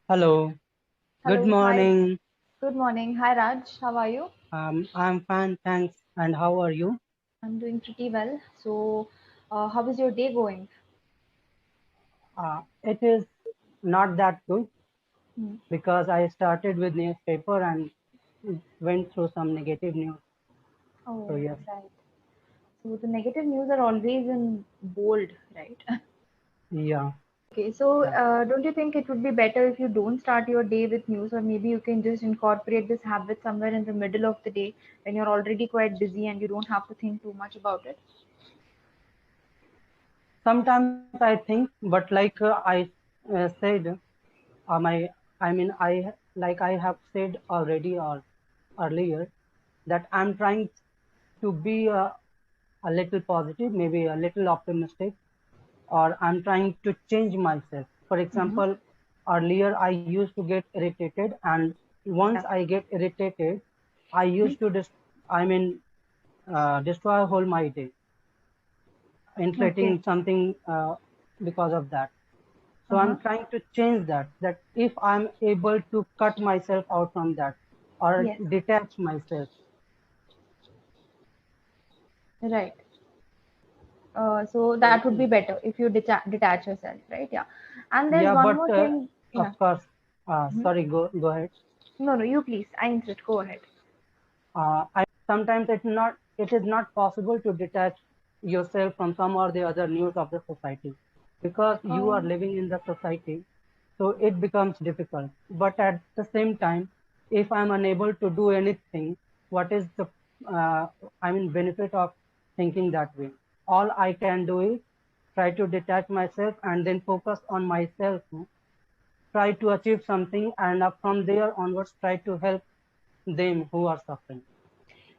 Hello, good Hello, hi. morning. Good morning. Hi, Raj. How are you? I'm fine, thanks. And how are you? I'm doing pretty well. How is your day going? It is not that good Hmm. because I started with newspaper and went through some negative news. So Oh, yes, right. So the negative news are always in bold, right? yeah, Okay, so right. don't you think it would be better if you don't start your day with news, or maybe you can just incorporate this habit somewhere in the middle of the day when you're already quite busy and you don't have to think too much about it? Sometimes I think, but like I said, my I mean I like I have said already or earlier that I'm trying to be a little positive, maybe a little optimistic, or I'm trying to change myself. For Mm-hmm. example, earlier I used to get irritated, and once Yeah. I get irritated, I Mhm. used to destroy whole my day, Okay. inflating something because of that. So Uh-huh. I'm trying to change that. That if I'm able to cut myself out from that or Yes. detach myself, Right. So that would be better if you detach yourself, right? Yeah. And there's yeah. one But more thing. Yeah. of course, Mhm. sorry, go ahead. No, no, you please. I insist. Go ahead. I sometimes it is not possible to detach yourself from some or the other news of the society because you are Um, living in the society, so it becomes difficult. But at the same time, if I'm unable to do anything, what is the uh, benefit of thinking that way? All I can do is try to detach myself and then focus on myself, try to achieve something, and from there onwards try to help them who are suffering.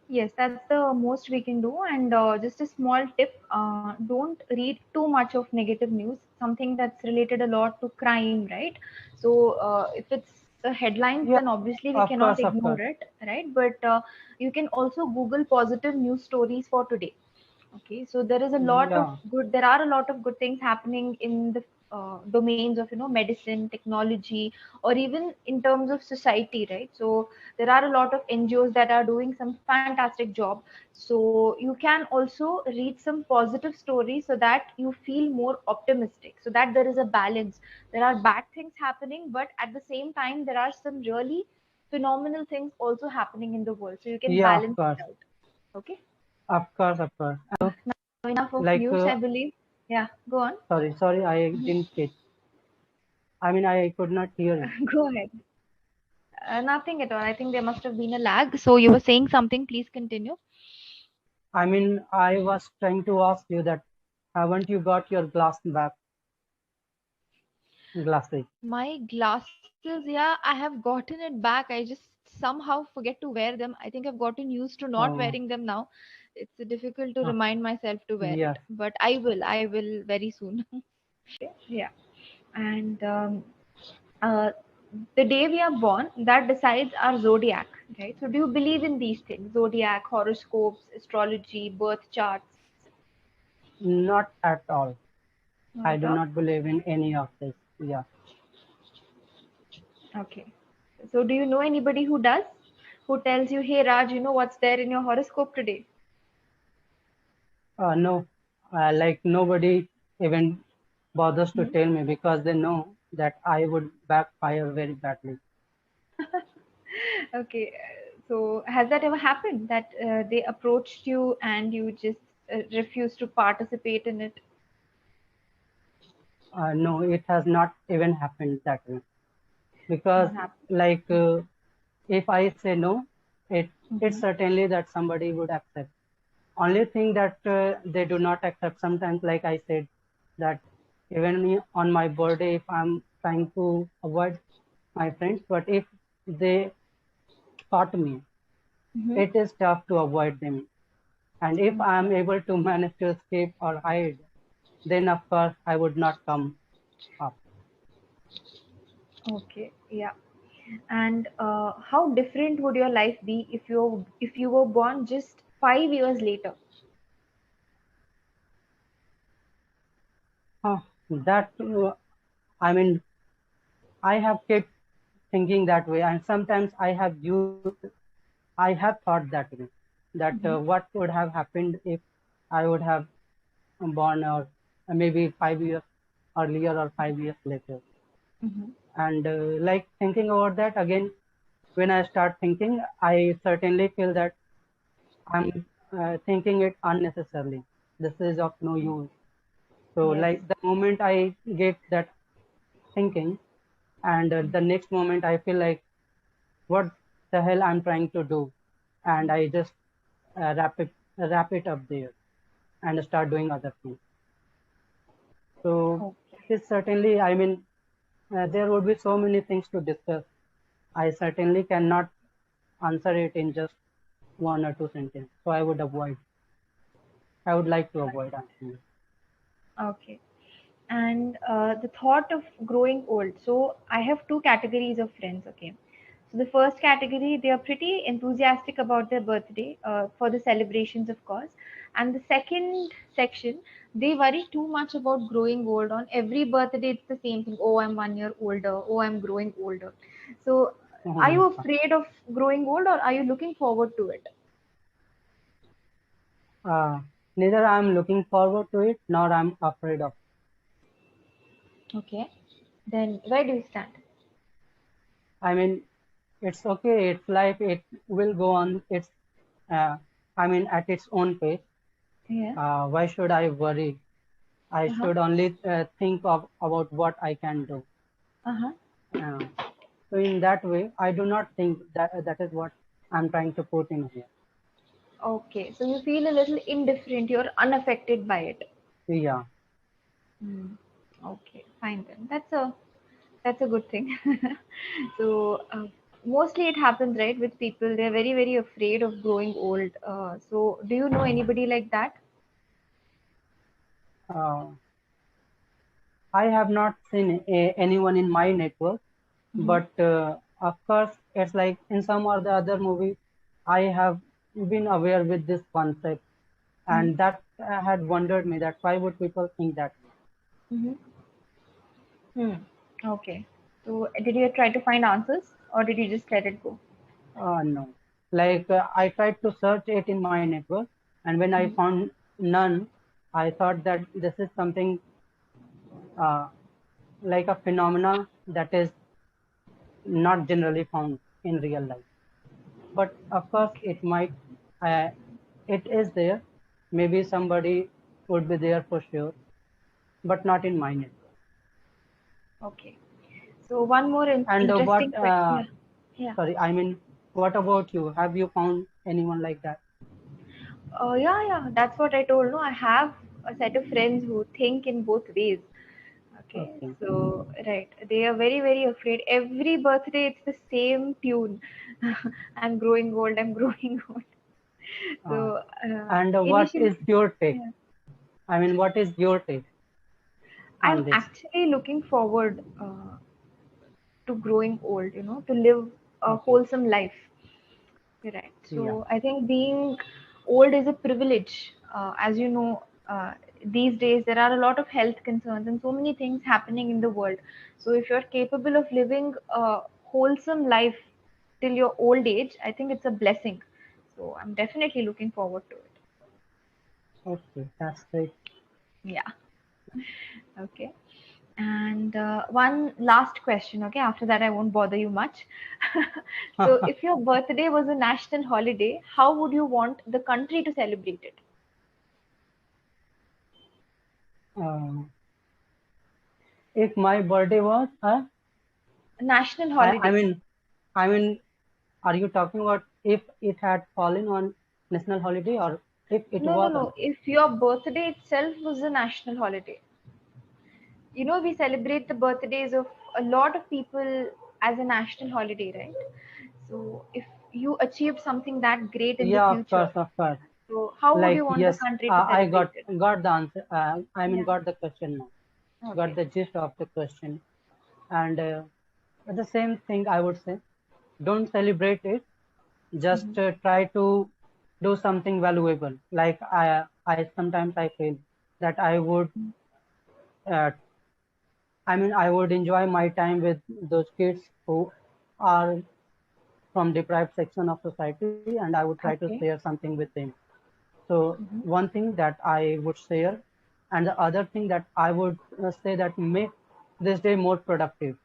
yes, that's the most we can do. And just a small tip: don't read too much of negative news. Something that's related a lot to crime, right? So if it's the headlines, Yeah, then obviously we of cannot course, of ignore course. it, right? But you can also Google positive news stories for today. Okay, so Yeah, there are a lot of good things happening in the domains of medicine, technology, or even in terms of society, right? So there are a lot of NGOs that are doing some fantastic job. So you can also read some positive stories so that you feel more optimistic, so that there is a balance. There are bad things happening, but at the same time there are some really phenomenal things also happening in the world, so you can yeah, balance it out. Okay. of course, of course. So, Enough of like, news, I believe. Yeah, go on. sorry, I Mhm. didn't get. I could not hear you. Go ahead. Nothing at all. I think there must have been a lag. So you were saying something. Please continue. I was trying to ask you that haven't you got your glasses? My glasses, yeah, I have gotten it back. I just somehow forget to wear them. I think I've gotten used to not Oh, wearing them now. It's difficult to uh, remind myself to wear yes. it, but I will. I will very soon. Yeah. And uh, the day we are born, that decides our zodiac, right? So do you believe in these things? Zodiac, horoscopes, astrology, birth charts? Not at all. Not I at do all. not believe in any of this. Yeah. Okay. So do you know anybody who does? Who tells you, hey Raj, you know what's there in your horoscope today? No, like nobody even bothers to Hmm? tell me because they know that I would backfire very badly. Okay. So has that ever happened that they approached you and you just refused to participate in it? No, it has not even happened that way because Not happened. like if I say no, it's Mm-hmm. certainly that somebody would accept. Only thing that they do not accept sometimes, like I said, that even on my birthday, if I'm trying to avoid my friends, but if they caught me, Mm-hmm. it is tough to avoid them. And if I'm able to manage to escape or hide, then of course I would not come up. Okay. Yeah. And how different would your life be if you were born just 5 years later? That I mean, I have kept thinking that way, and sometimes I have thought that way, that Mm-hmm. what would have happened if I would have born, or maybe 5 years earlier or 5 years later. Mm-hmm. And like thinking about that again, when I start thinking, I certainly feel that I'm thinking it unnecessarily. This is of no use. So, Yes. like the moment I get that thinking, and the next moment I feel like, what the hell I'm trying to do, and I just wrap it up there and start doing other things. So, Okay. it is certainly, I mean, there would be so many things to discuss. I certainly cannot answer it in just one or two sentences. So I would like to avoid answering it. Okay. And the thought of growing old. So I have two categories of friends. Okay. So the first category, they are pretty enthusiastic about their birthday for the celebrations, of course. And the second section, they worry too much about growing old. On every birthday, it's the same thing. Oh, I'm 1 year older. Oh, I'm growing older. So, Oh are my you God. afraid of growing old, or are you looking forward to it? Uh, Neither I'm looking forward to it, nor I'm afraid of. Okay. Then where do you stand? I mean, it's okay. It's life. It will go on. Uh, at its own pace. Yeah. Why should I worry? I Uh-huh. should only think of about what I can do. Uh-huh. Uh, so in that way, I do not think that is what I'm trying to put in here. Okay, so you feel a little indifferent, you're unaffected by it. Yeah. Hmm. Okay, fine then. That's a good thing. So mostly it happens, right, with people. They're very, very afraid of growing old. So do you know anybody like that? Uh, I have not seen anyone in my network, Mm-hmm. but of course, it's like in some or the other movie, I have been aware with this concept, Mm-hmm. and that had wondered me that why would people think that way? Mm-hmm. Hmm. Okay. So did you try to find answers, or did you just let it go? No, like I tried to search it in my network, and when I Mm-hmm. found none, I thought that this is something uh, like a phenomena that is not generally found in real life. But of course, Okay. uh, it is there. Maybe somebody would be there for sure, but not in my network. Okay. So one more And interesting question. Yeah. Yeah. sorry, what about you? Have you found anyone like that? Yeah, yeah, that's what I told. No, I have a set of friends who think in both ways. Okay, Okay. so right, they are very, very afraid. Every birthday, it's the same tune. I'm growing old. I'm growing old. Uh, So and what initially, is your take? yeah, What is your take I'm on this? actually looking forward to growing old. To live a Okay. wholesome life. Right. Yeah. So I think being old is a privilege. As you know, these days there are a lot of health concerns and so many things happening in the world. So if you're capable of living a wholesome life till your old age, I think it's a blessing. So I'm definitely looking forward to it. Okay. That's great. Yeah. Okay. And one last question. Okay. After that, I won't bother you much. So if your birthday was a national holiday, how would you want the country to celebrate it? Um, if my birthday was, National I, I holiday. mean, I mean, are you talking about if it had fallen on national holiday or if it No, no, was on? no. If your birthday itself was a national holiday, we celebrate the birthdays of a lot of people as a national holiday, right? So if you achieved something that great in the Yeah, of future, course, of course. so how would Like you want the yes, country to I celebrate it? got the answer. Yeah. Got the question now. Got Okay. the gist of the question. And the same thing I would say. Don't celebrate it. Mm-hmm. Just try to do something valuable. Like I sometimes I feel that uh, I would enjoy my time with those kids who are from deprived section of society, and I would try to share Okay. something with them. So Mm-hmm. one thing that I would share, and the other thing that I would say that make this day more productive.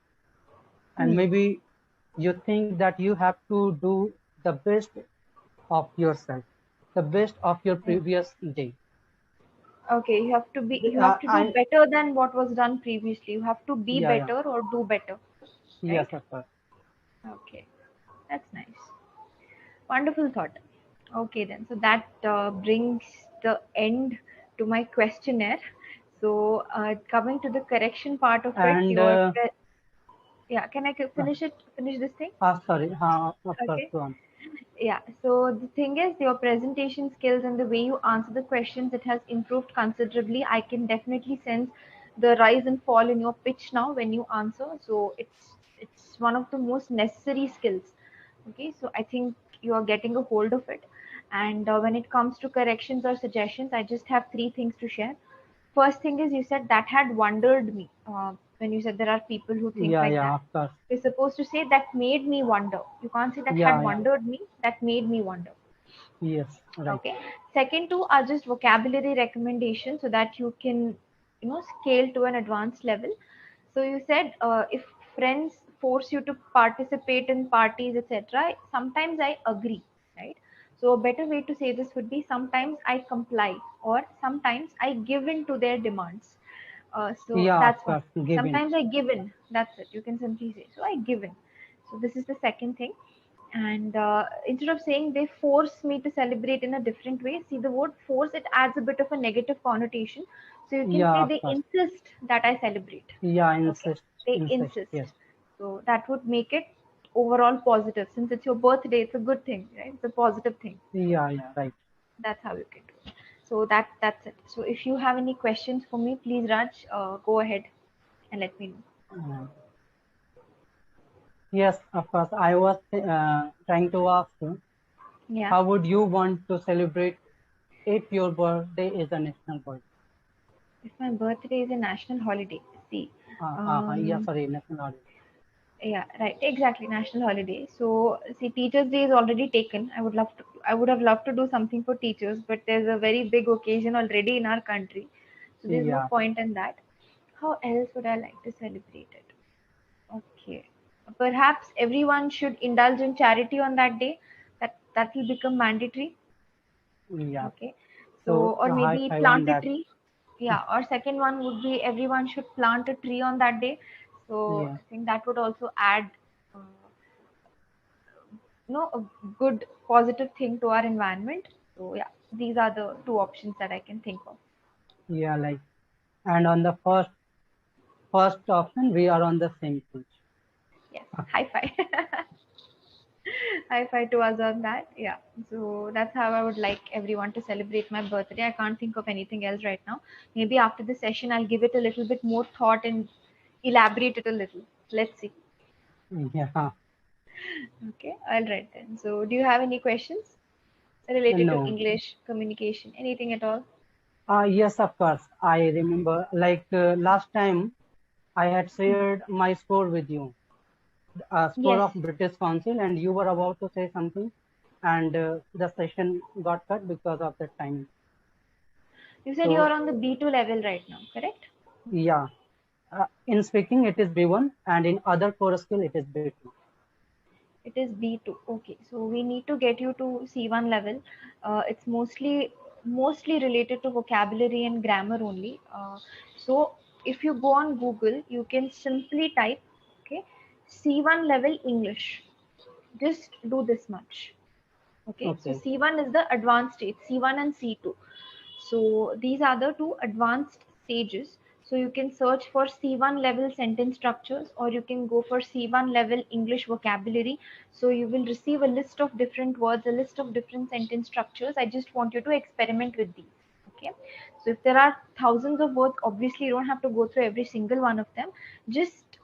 And Hmm. maybe you think that you have to do the best of yourself, the best of your Yeah. previous day. Okay, you have to do I better than what was done previously. You have to be Yeah, yeah, better or do better, yes, right? of course. Okay, that's nice. Wonderful thought. Okay, then. So that brings the end to my questionnaire. So coming to the correction part of it, And yeah. Can I uh, finish it? Finish this thing? sorry, of course, Okay. go on. Yeah, so the thing is, your presentation skills and the way you answer the questions, it has improved considerably. I can definitely sense the rise and fall in your pitch now when you answer. So it's one of the most necessary skills. Okay, so I think you are getting a hold of it. And when it comes to corrections or suggestions, I just have three things to share. First thing is you said that had wondered me when you said there are people who think Yeah, like yeah, that. of course. You're supposed to say that made me wonder. You can't say that Yeah, had yeah, wondered me, that made me wonder. yes, right. Okay. Second two are just vocabulary recommendations so that you can, scale to an advanced level. So you said if friends force you to participate in parties, etc. Sometimes I agree, right? So a better way to say this would be sometimes I comply or sometimes I give in to their demands. So Yeah, of that's one. course, given. Sometimes I give in. That's it. You can simply say. So I give in. So this is the second thing. And instead of saying they force me to celebrate in a different way, see the word force, it adds a bit of a negative connotation. So you can Yeah, say of they course. insist that I celebrate. Yeah, Okay. They insist, insist. yes. So that would make it overall positive. Since it's your birthday, it's a good thing, right? It's a positive thing. Yeah, yeah, right. That's how you can do it. So that's it. So if you have any questions for me, please Raj, go ahead and let me know. Uh, yes, of course. I was trying to ask you, Yeah. how would you want to celebrate if your birthday is a national holiday? If my birthday is a national holiday, see, Yeah, um, sorry, national holiday. yeah, right, exactly, national holiday. So, see, Teachers' Day is already taken. I would have loved to do something for teachers, but there's a very big occasion already in our country, so there's no Yeah, point in that. How else would I like to celebrate it? Okay, perhaps everyone should indulge in charity on that day. That will become mandatory. yeah. Okay, so So or high maybe five on plant a that. tree. Yeah, or second one would be everyone should plant a tree on that day. So Yeah, I think that would also add uh, a good positive thing to our environment. So yeah, these are the two options that I can think of. yeah, like, and on the first option, we are on the same page. Yes, high five. High five to us on that. Yeah, so that's how I would like everyone to celebrate my birthday. I can't think of anything else right now. Maybe after the session I'll give it a little bit more thought and elaborate it a little. Let's see. Yeah, Okay, all right then. So do you have any questions related to no. English communication, anything at all? Yes, of course. I remember, like last time, I had shared my score with you, score Yes. of British Council, and you were about to say something, and the session got cut because of the time. You said you are So, on the B2 level right now, correct? yeah, in speaking, it is B1, and in other core skill, it is B2. It is B2. Okay, so we need to get you to C1 level. It's mostly related to vocabulary and grammar only. So if you go on Google, you can simply type, okay, C1 level English. Just do this much. Okay, so Okay, C1 is the advanced stage, C1 and C2. So these are the two advanced stages. So you can search for C1 level sentence structures or you can go for C1 level English vocabulary. So you will receive a list of different words, a list of different sentence structures. I just want you to experiment with these. Okay. So if there are thousands of words, obviously you don't have to go through every single one of them. Just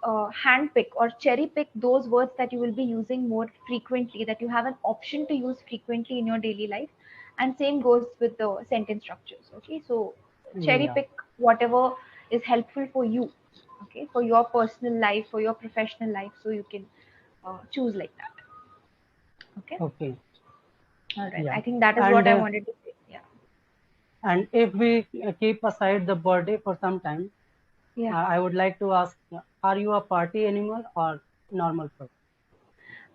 hand pick or cherry pick those words that you will be using more frequently, that you have an option to use frequently in your daily life, and same goes with the sentence structures. Okay, so cherry yeah, pick whatever is helpful for you, okay, for your personal life, for your professional life, so you can choose like that. Okay. Okay. All right. Yeah. I think that is what And I wanted to say. Yeah. if we keep aside the birthday for some time, Yeah. I would like to ask, are you a party animal or normal person?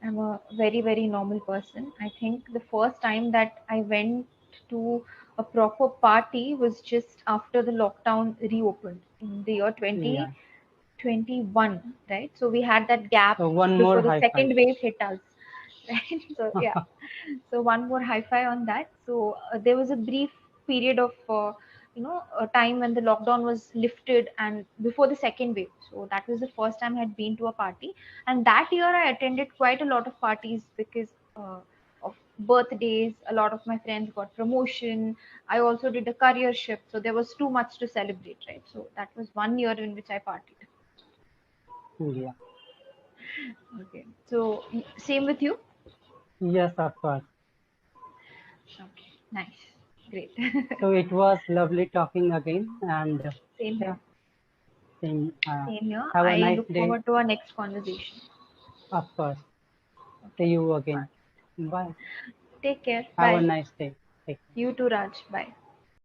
I'm a very, very normal person. I think the first time that I went to a proper party was just after the lockdown reopened in the year Yeah. 2021, right? So we had that gap So one more before the high five. second wave hit us, right? So yeah, so one more high five on that. So there was a brief period of a time when the lockdown was lifted and before the second wave. So that was the first time I had been to a party, and that year I attended quite a lot of parties because of birthdays. A lot of my friends got promotion. I also did a career shift, so there was too much to celebrate, right? So that was one year in which I partied. Yeah. Okay, so same with you. Yes, of course. Okay, nice, great. So it was lovely talking again, and Same yeah, here. same. Same here. Have a I nice look day. forward to our next conversation. Of course. See Okay. you Bye. again. Bye. Take care. Have a Bye. nice day. Take care. You too, Raj. Bye.